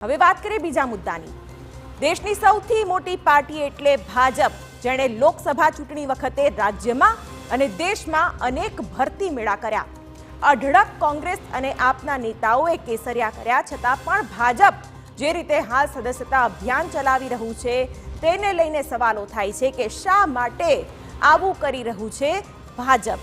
હવે વાત કરીએ બીજા મુદ્દાની। દેશની સૌથી મોટી પાર્ટી એટલે ભાજપ, જેણે લોકસભા ચૂંટણી વખતે રાજ્યમાં અને દેશમાં અનેક ભરતી મેળા કર્યા। અઢળક કોંગ્રેસ અને આપના નેતાઓએ કેસરિયા કર્યા છતાં પણ ભાજપ જે રીતે હાલ સદસ્યતા અભિયાન ચલાવી રહ્યું છે તેને લઈને સવાલો થાય છે કે શા માટે આવું કરી રહ્યું છે ભાજપ।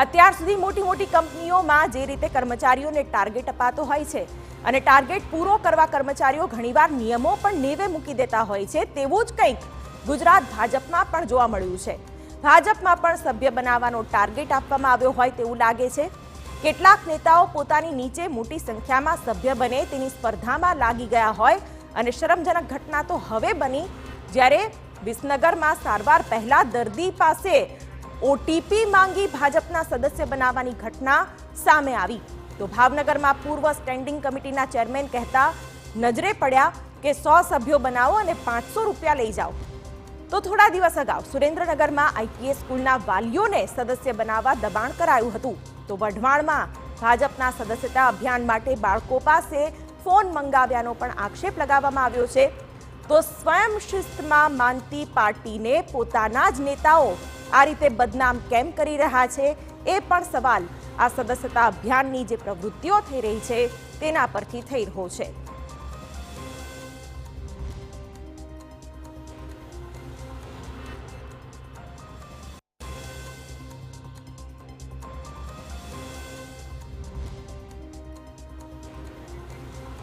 અત્યાર સુધી મોટી મોટી કંપનીઓમાં જે રીતે કર્મચારીઓને ટાર્ગેટ અપાતો હોય છે અને ટાર્ગેટ પૂરો કરવા કર્મચારીઓ ઘણીવાર નિયમો પણ નેવે મૂકી દેતા હોય છે, તેવું જ કંઈક ગુજરાત ભાજપમાં પણ જોવા મળ્યું છે। ભાજપમાં પણ સભ્ય બનાવવાનો ટાર્ગેટ આપવામાં આવ્યો હોય તેવું લાગે છે। કેટલાક નેતાઓ પોતાની નીચે મોટી સંખ્યામાં સભ્ય બને તેની સ્પર્ધામાં લાગી ગયા હોય અને શરમજનક ઘટના તો હવે બની જ્યારે વિસનગરમાં સારવાર પહેલા દર્દી પાસે ઓટીપી માંગી ભાજપના સદસ્ય બનાવવાની ઘટના સામે આવી। તો ભાવનગરમાં પૂર્વ સ્ટેન્ડિંગ કમિટીના ચેરમેન કહેતા નજરે પડ્યા કે 100 સભ્યો બનાવો અને 500 રૂપિયા લઈ જાઓ। તો થોડા દિવસ અગાઉ સુરેન્દ્રનગરમાં આઈપીએસ સ્કૂલના વાલીઓને સદસ્ય બનાવવા દબાણ કરાયું હતું। તો વઢવાણમાં ભાજપના સદસ્યતા અભિયાન માટે બાળકો પાસે ફોન મંગાવ્યાનો પણ આક્ષેપ લગાવવામાં આવ્યો છે। તો સ્વયં શિસ્તમાં માનતી પાર્ટીને પોતાના જ નેતાઓ આ રીતે બદનામ કેમ કરી રહ્યા છે એ પણ સવાલ આ સદસ્યતા અભિયાનની જે પ્રવૃત્તિઓ થઈ રહી છે તેના પરથી થઈ રહ્યો છે।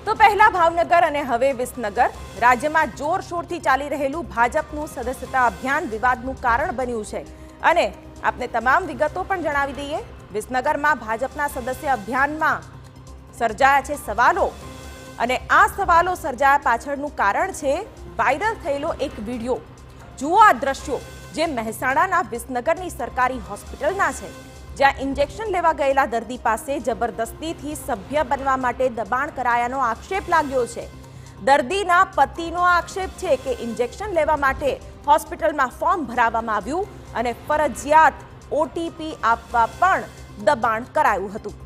તો પહેલા ભાવનગર અને હવે વિસનગર, રાજ્યમાં જોરશોરથી ચાલી રહેલું ભાજપનું સદસ્યતા અભિયાન વિવાદનું કારણ બન્યું છે અને આપને તમામ વિગતો પણ જણાવી દઈએ। વિસનગરમાં ભાજપના સદસ્ય અભિયાનમાં સર્જાયા છે સવાલો અને આ સવાલો સર્જાયા પાછળનું કારણ છે વાયરલ થયેલો એક વિડીયો। જુઓ આ દ્રશ્યો જે મહેસાણાના વિસનગરની સરકારી હોસ્પિટલના છે, જ્યાં ઇન્જેક્શન લેવા ગયેલા દર્દી પાસે જબરદસ્તીથી સભ્ય બનવા માટે દબાણ કરાયાનો આક્ષેપ લાગ્યો છે। દર્દીના પતિનો આક્ષેપ છે કે ઇન્જેક્શન લેવા માટે હોસ્પિટલમાં ફોર્મ ભરાવવામાં આવ્યું અને ફરજિયાત ઓટીપી આપવા પણ દબાણ કરાયું હતું।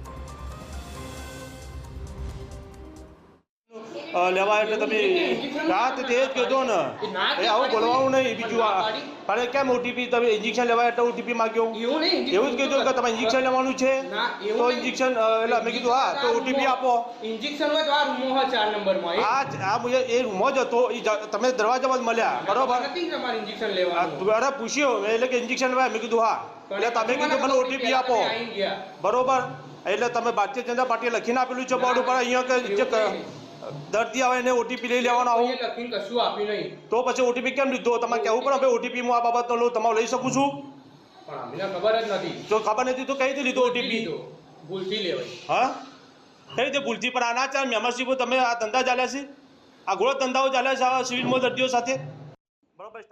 લેવા એટલે તમે રાત તે જ કીધો ને એ આવું બોલવાનું નહીં। બીજું અરે કેમ ઓટીપી તમે ઇન્જેક્શન લેવા એટલે ઓટીપી માંગ્યો એવું જ કીધું કે તમે ઇન્જેક્શન લેવાનું છે તો ઇન્જેક્શન એટલે મેં કીધું હા તો ઓટીપી આપો। ઇન્જેક્શન હોય તો આ રૂમમાં હોય 4 નંબરમાં આ એ રૂમમાં જ હતો, તમે દરવાજામાં જ મળ્યા બરોબર નથી તમારે ઇન્જેક્શન લેવાનું। અરે પૂછ્યું એટલે કે ઇન્જેક્શન લેવા, મેં કીધું હા, એટલે તમે કીધું મને ઓટીપી આપો બરોબર। એટલે તમે ભારતીય જનતા પાર્ટીએ લખીને આપેલું છે બોર્ડ ઉપર અહીંયા કે દર્દી આવે એને ઓટીપી લઈ લેવાનો આવું કશું આપ્યું નહીં તો પછી ઓટીપી કેમ લીધો? તમારે કહેવું પણ હવે ઓટીપી હું આ બાબતનો લઉં, તમારે લઈ શકું છું? પણ અમને ખબર જ નથી। જો ખબર નથી તો કઈ રીતે લીધો ઓટીપી? ભૂલથી લેવાય। હા, કઈ રીતે ભૂલથી? પણ આના ચાર મેમ્બરશીપ તમે આ ધંધા ચાલ્યા છે, આ ગોળો ધંધાઓ ચાલ્યા છે આ સિવિલમાં દર્દીઓ સાથે બરોબર।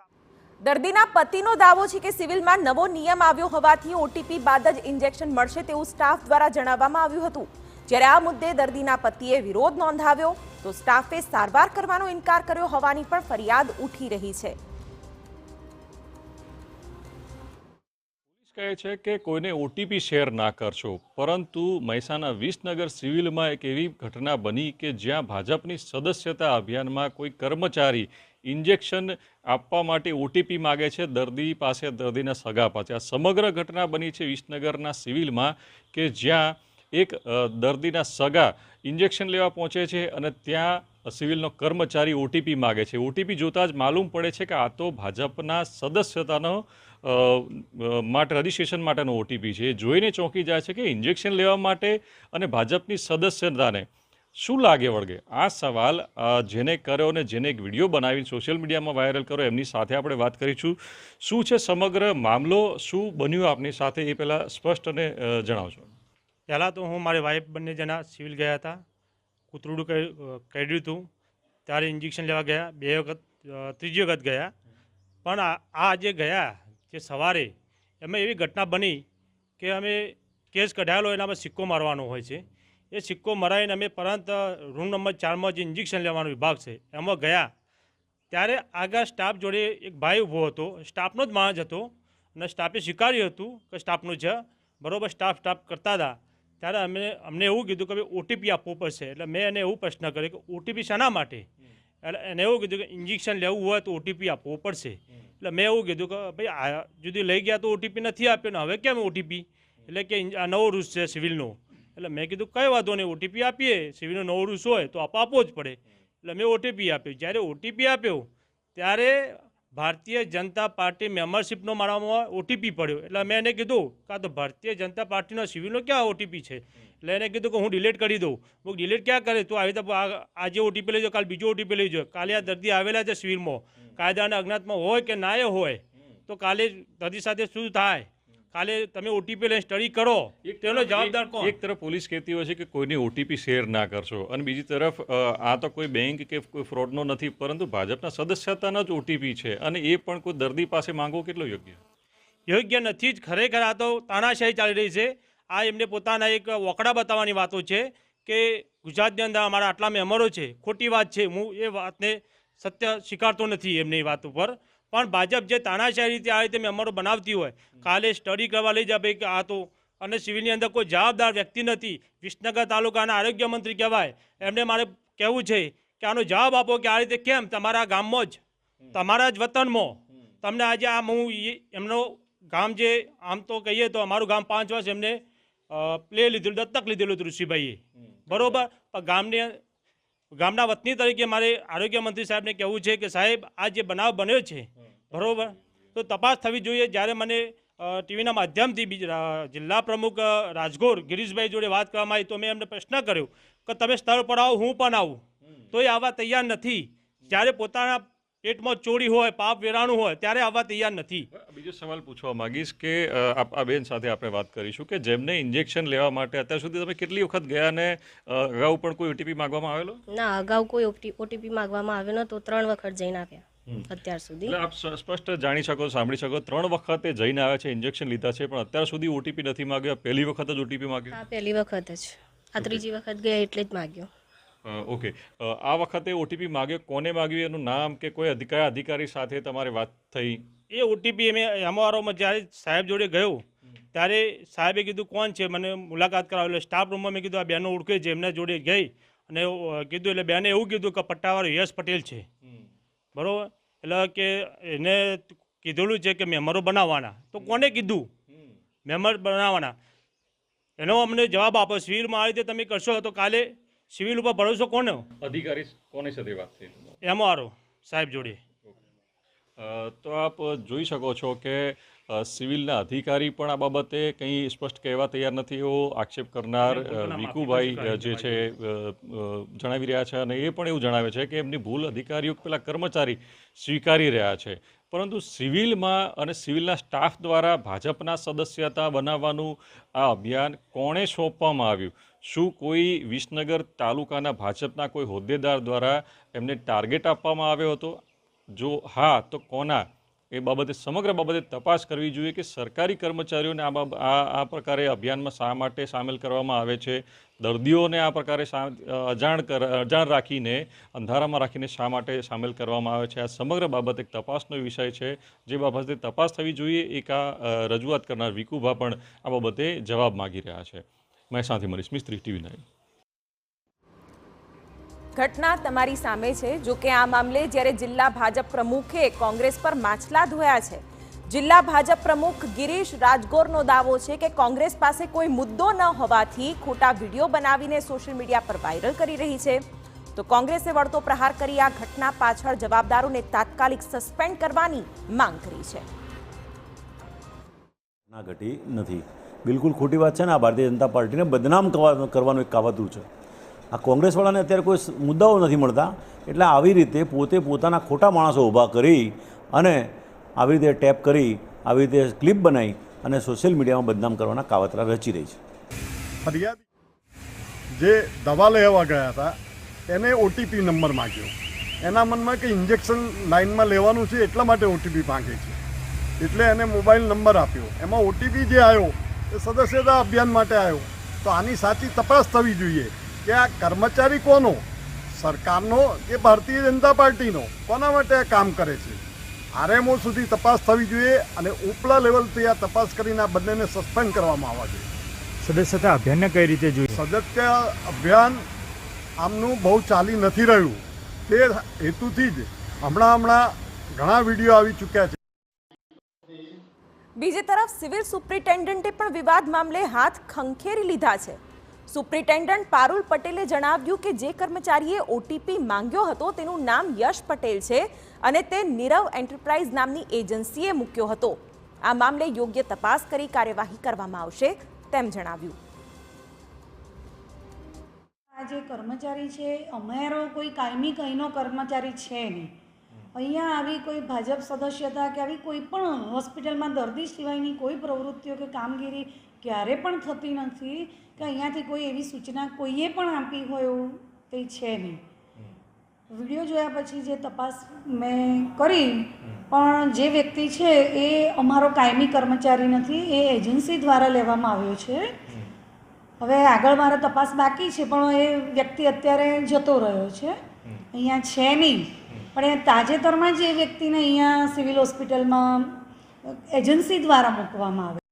દર્દીના પતિનો દાવો છે કે સિવિલમાં નવો નિયમ આવ્યો હોવાથી ઓટીપી બાદ જ ઇન્જેક્શન મળશે તેવું સ્ટાફ દ્વારા જણાવવામાં આવ્યું હતું। જ્યારે આ મુદ્દે દર્દીના પતિએ વિરોધ નોંધાવ્યો તો સ્ટાફે સારવાર કરવાનો ઇનકાર કર્યો હોવાની પણ ફરિયાદ ઉઠી રહી છે। કહે છે કે કોઈને ઓટીપી શેર ના કરશો, પરંતુ મહેસાણા વિસનગર સિવિલમાં એક એવી ઘટના બની કે જ્યાં ભાજપની સદસ્યતા અભિયાનમાં કોઈ કર્મચારી ઇન્જેક્શન આપવા માટે ઓટીપી માગે છે દર્દી પાસે, દર્દીના સગા પાસે। આ સમગ્ર ઘટના બની છે વિસનગરના સિવિલમાં કે જ્યાં એક દર્દીના સગા ઇન્જેક્શન લેવા પહોંચે છે અને ત્યાં સિવિલનો કર્મચારી ઓટીપી માગે છે। ઓટીપી જોતાં જ માલુમ પડે છે કે આ તો ભાજપના સદસ્યતાનો માટે રજિસ્ટ્રેશન માટેનો ઓટીપી છે। જોઈને ચોંકી જાય છે કે ઇન્જેક્શન લેવા માટે અને ભાજપની સદસ્યતાને શું લાગે વળગે? આ સવાલ જેને કર્યો અને જેને એક વિડીયો બનાવી સોશિયલ મીડિયામાં વાયરલ કર્યો એમની સાથે આપણે વાત કરીશું। શું છે સમગ્ર મામલો, શું બન્યું આપની સાથે એ પહેલાં સ્પષ્ટ અને જણાવજો। પહેલાં તો હું મારી વાઈફ બંને જણા સિવિલ ગયા હતા, કૂતરું કર્યું હતું ત્યારે ઇન્જેક્શન લેવા ગયા, 2 વખત, ત્રીજી વખત ગયા। પણ આ જે ગયા જે સવારે એમાં એવી ઘટના બની કે અમે કેસ કઢાયેલો એના પર સિક્કો મારવાનો હોય છે, એ સિક્કો મરાવીને અમે પરત રૂમ નંબર 4માં જે ઇન્જેક્શન લેવાનો વિભાગ છે એમાં ગયા ત્યારે આગળ સ્ટાફ જોડે એક ભાઈ ઊભો હતો, સ્ટાફનો જ માણસ હતો અને સ્ટાફે સ્વીકાર્યું હતું કે સ્ટાફનું છે બરાબર, સ્ટાફ કરતા હતા। ત્યારે અમને એવું કીધું કે ભાઈ ઓટીપી આપવો પડશે. એટલે મેં એને એવું પ્રશ્ન કર્યો કે ઓટીપી શાના માટે? એટલે એને એવું કીધું કે ઇન્જેક્શન લેવું હોય તો ઓટીપી આપવો પડશે. એટલે મેં એવું કીધું કે ભાઈ જુદી લઈ ગયા તો ઓટીપી નથી આપ્યો ને હવે કેમ ઓટીપી? એટલે કે આ નવો રૂલ્સ છે સિવિલનો. એટલે મેં કીધું કંઈ વાંધો નહીં, ઓટીપી આપીએ, સિવિલનો નવો રૂલ્સ હોય તો આપવો જ પડે. એટલે મેં ઓટીપી આપ્યો. જ્યારે ઓટીપી આપ્યો ત્યારે ભારતીય જનતા પાર્ટી મેમ્બરશીપનો મારામાં ઓટીપી પડ્યો. એટલે મેં એને કીધું કાં તો ભારતીય જનતા પાર્ટીનો સિવિલનો ક્યાં ઓટીપી છે? એટલે એને કીધું કે હું ડિલીટ કરી દઉં. હું ડિલીટ ક્યાં કરે? તું આવી રીતે આજે ઓટીપી લઈ જાઓ, કાલે બીજો ઓટીપી લઈ જાઓ. કાલે આ દર્દી આવેલા છે સિવિલમાં, કાયદાના અજ્ઞાતમાં હોય કે ના હોય તો કાલે દર્દી સાથે શું થાય? કાલે તમે ઓટીપી લઈને સ્ટડી કરો, તેનો જવાબદાર કોણ? એક તરફ પોલીસ કહેતી હોય છે કે કોઈને ઓટીપી શેર ના કરશો, અને બીજી તરફ આ તો કોઈ બેંક કે કોઈ ફ્રોડનો નથી, પરંતુ ભાજપના સદસ્યતાનો જ ઓટીપી છે, અને એ પણ કોઈ દર્દી પાસે માંગવો કેટલો યોગ્ય? યોગ્ય નથી જ. ખરેખર આ તો તાનાશાહી ચાલી રહી છે. આ એમને પોતાના એક વકડા બતાવવાની વાતો છે કે ગુજરાતની અંદર અમારા આટલા મેમ્બરો છે. ખોટી વાત છે. હું એ વાતને સત્ય સ્વીકારતો નથી એમની વાત ઉપર. પણ ભાજપ જે તાનાશાહી રીતે આ રીતે મેમ્બરો બનાવતી હોય, કાલે સ્ટડી કરવા લઈ જાય ભાઈ કે આ તો, અને સિવિલની અંદર કોઈ જવાબદાર વ્યક્તિ નથી. વિસનગર તાલુકાના આરોગ્ય મંત્રી કહેવાય, એમને મારે કહેવું છે કે આનો જવાબ આપો કે આ રીતે કેમ તમારા ગામમાં જ, તમારા જ વતનમાં તમને આજે આમ હું એમનો ગામ જે આમ તો કહીએ તો અમારું ગામ 5 વર્ષ એમને પ્લે લીધેલું, દત્તક લીધેલું હતું ઋષિભાઈએ, બરાબર. પણ ગામના વતની તરીકે મારે આરોગ્ય મંત્રી સાહેબને કહેવું છે કે સાહેબ આ જે બનાવ બન્યો છે, બરાબર, તો તપાસ થવી જોઈએ. જ્યારે મને ટીવીના માધ્યમથી જિલ્લા પ્રમુખ રાજગોર ગિરીશભાઈ જોડે વાત કરવામાં આવી તો મેં એમને પ્રશ્ન કર્યો કે તમે સ્થળ પર આવો, હું પણ આવું, તો એ આવવા તૈયાર નથી. જ્યારે પોતાના પેટમાં ચોરી હોય, પાપ વેરાણું હોય, ત્યારે આવવા તૈયાર નથી. બીજો સવાલ પૂછવા માંગીશ કે આ બેન સાથે આપણે વાત કરીશું કે જેમને ઇન્જેક્શન લેવા માટે અત્યાર સુધી તમે કેટલી વખત ગયા, અને અગાઉ પણ કોઈ ઓટીપી માંગવામાં આવેલો? ના, અગાઉ કોઈ ઓટીપી માંગવામાં આવ્યો નતો. 3 વખત જઈને આવ્યા અત્યાર સુધી. એટલે આપ સ્પષ્ટ જાણી શકો, સાંભળી શકો, 3 વખતે જઈને આવ્યા છે, ઇન્જેક્શન લીધા છે, પણ અત્યાર સુધી ઓટીપી નથી માંગ્યો. પહેલી વખત જ ઓટીપી માંગ્યો? હા, પહેલી વખત જ. આ ત્રીજી વખત ગયા એટલે જ માંગ્યો. ઓકે. આ વખતે ઓટીપી માંગ્યો, કોને માંગ્યું, એનું નામ કે કોઈ અધિકારી સાથે તમારે વાત થઈ? એ ઓટીપી મેં અમારોમાં જ્યારે સાહેબ જોડે ગયો ત્યારે સાહેબે કીધું કોણ છે, મને મુલાકાત કરાવેલો. સ્ટાફ રૂમમાં મેં કીધું આ બેનો ઓળખે છે, એમના જોડે ગઈ અને કીધું, એટલે બેને એવું કીધું કે પટ્ટાવાળો યશ પટેલ છે, બરાબર. એટલે કે એને કીધેલું છે કે મેમ્બરો બનાવવાના. તો કોને કીધું મેમ્બર બનાવવાના? એનો અમને જવાબ આપો. સિવિલમાં આ રીતે તમે કરશો તો કાલે સિવિલ ઉપર ભરોસો કોનો? અધિકારી કોની સાથે વાત થઈ? એમઆરઓ સાહેબ જોડે. તો આપ જોઈ શકો છો કે સિવિલના અધિકારી પણ આ બાબતે કંઈ સ્પષ્ટ કહેવા તૈયાર નથી, એવો આક્ષેપ કરનાર વિકુભાઈ જે છે જણાવી રહ્યા છે, અને એ પણ એવું જણાવે છે કે એમની ભૂલ અધિકારીઓ પેલા કર્મચારી સ્વીકારી રહ્યા છે. પરંતુ સિવિલમાં અને સિવિલના સ્ટાફ દ્વારા ભાજપના સદસ્યતા બનાવવાનું આ અભિયાન કોણે સોંપવામાં આવ્યું? શું કોઈ વિસનગર તાલુકાના ભાજપના કોઈ હોદ્દેદાર દ્વારા એમને ટાર્ગેટ આપવામાં આવ્યો હતો? જો હા, તો કોના? એ બાબતે સમગ્ર બાબતે તપાસ કરવી જોઈએ કે સરકારી કર્મચારીઓને આ પ્રકારે અભિયાનમાં શા માટે સામેલ કરવામાં આવે છે, દર્દીઓને આ પ્રકારે અજાણ રાખીને, અંધારામાં રાખીને શા માટે સામેલ કરવામાં આવે છે. આ સમગ્ર બાબત એક તપાસનો વિષય છે, જે બાબતે તપાસ થવી જોઈએ. એક આ રજૂઆત કરનાર વિકુભા પણ આ બાબતે જવાબ માગી રહ્યા છે. મહેસાણાથી મનીષ મિસ્ત્રી, TV9. ઘટના તમારી સામે છે. જો કે આ મામલે જ્યારે જિલ્લા ભાજપ પ્રમુખે કોંગ્રેસ પર માછલા ધોયા છે. જિલ્લા ભાજપ પ્રમુખ ગિરીશ રાજગોરનો દાવો છે કે કોંગ્રેસ પાસે કોઈ મુદ્દો ન હોવાથી ખોટા વિડીયો બનાવીને સોશિયલ મીડિયા પર વાયરલ કરી રહી છે. તો કોંગ્રેસે વળતો પ્રહાર કરી આ ઘટના પાછળ જવાબદારોને તાત્કાલિક સસ્પેન્ડ કરવાની માંગ કરી છે. ના ઘટી નથી, બિલકુલ ખોટી વાત છે ને. આ ભારતીય જનતા પાર્ટીને બદનામ કરવાનું એક કાવતરું છે. આ કોંગ્રેસવાળાને અત્યારે કોઈ મુદ્દાઓ નથી મળતા, એટલે આવી રીતે પોતે પોતાના ખોટા માણસો ઊભા કરી અને આવી રીતે ટેપ કરી, આવી રીતે ક્લિપ બનાવી અને સોશિયલ મીડિયામાં બદનામ કરવાના કાવતરા રચી રહી છે. ફરિયાદી જે દવા લેવા ગયા હતા એને ઓટીપી નંબર માગ્યો. એના મનમાં કે ઇન્જેક્શન લાઇનમાં લેવાનું છે એટલા માટે ઓટીપી માંગે છે, એટલે એને મોબાઈલ નંબર આપ્યો. એમાં ઓટીપી જે આવ્યો એ સદસ્યતા અભિયાન માટે આવ્યો. તો આની સાચી તપાસ થવી જોઈએ કે આ કર્મચારી કોનો, સરકારનો કે ભારતીય જનતા પાર્ટીનો, કોના માટે આ કામ કરે છે. આરએમઓ સુધી તપાસ થવી જોઈએ અને ઉપલા લેવલથી આ તપાસ કરીને આ બંનેને સસ્પેન્ડ કરવામાં આવવા જોઈએ. સદસ્યતા અભિયાનને કઈ રીતે જોઈએ? સદસ્ય અભિયાન આમનું બહુ ચાલી નથી રહ્યું. તે હેતુથી જ હમણાં ઘણા વિડીયો આવી ચૂક્યા છે. બીજી તરફ સિવિલ સુપ્રિન્ટેન્ડન્ટે પણ વિવાદ મામલે હાથ ખંખેરી લીધા છે. સુપ્રિન્ટેન્ડન્ટ પારુલ પટેલે જણાવ્યું કે જે કર્મચારીએ ઓટીપી માંગ્યો હતો તેનું નામ યશ પટેલ છે અને તે નીરવ એન્ટરપ્રાઇઝ નામની એજન્સીએ મૂક્યો હતો. આ મામલે યોગ્ય તપાસ કરી કાર્યવાહી કરવામાં આવશે તેમ જણાવ્યું. આ જે કર્મચારી છે અમારો કોઈ કાયમી કંઈનો કર્મચારી છે નહીં. અહીંયા આવી કોઈ ભાજપ સદસ્યતા કે આવી કોઈ પણ હોસ્પિટલમાં દર્દી સિવાયની કોઈ પ્રવૃત્તિઓ કે કામગીરી ક્યારે પણ થતી નથી કે અહીંયાથી કોઈ એવી સૂચના કોઈએ પણ આપી હોય એવું કંઈ છે નહીં. વિડીયો જોયા પછી જે તપાસ મેં કરી પણ જે વ્યક્તિ છે એ અમારો કાયમી કર્મચારી નથી, એ એજન્સી દ્વારા લેવામાં આવ્યો છે. હવે આગળ મારે તપાસ બાકી છે પણ એ વ્યક્તિ અત્યારે જતો રહ્યો છે, અહીંયા છે નહીં. પણ એ તાજેતરમાં જ એ વ્યક્તિને અહીંયા સિવિલ હોસ્પિટલમાં એજન્સી દ્વારા મૂકવામાં આવે.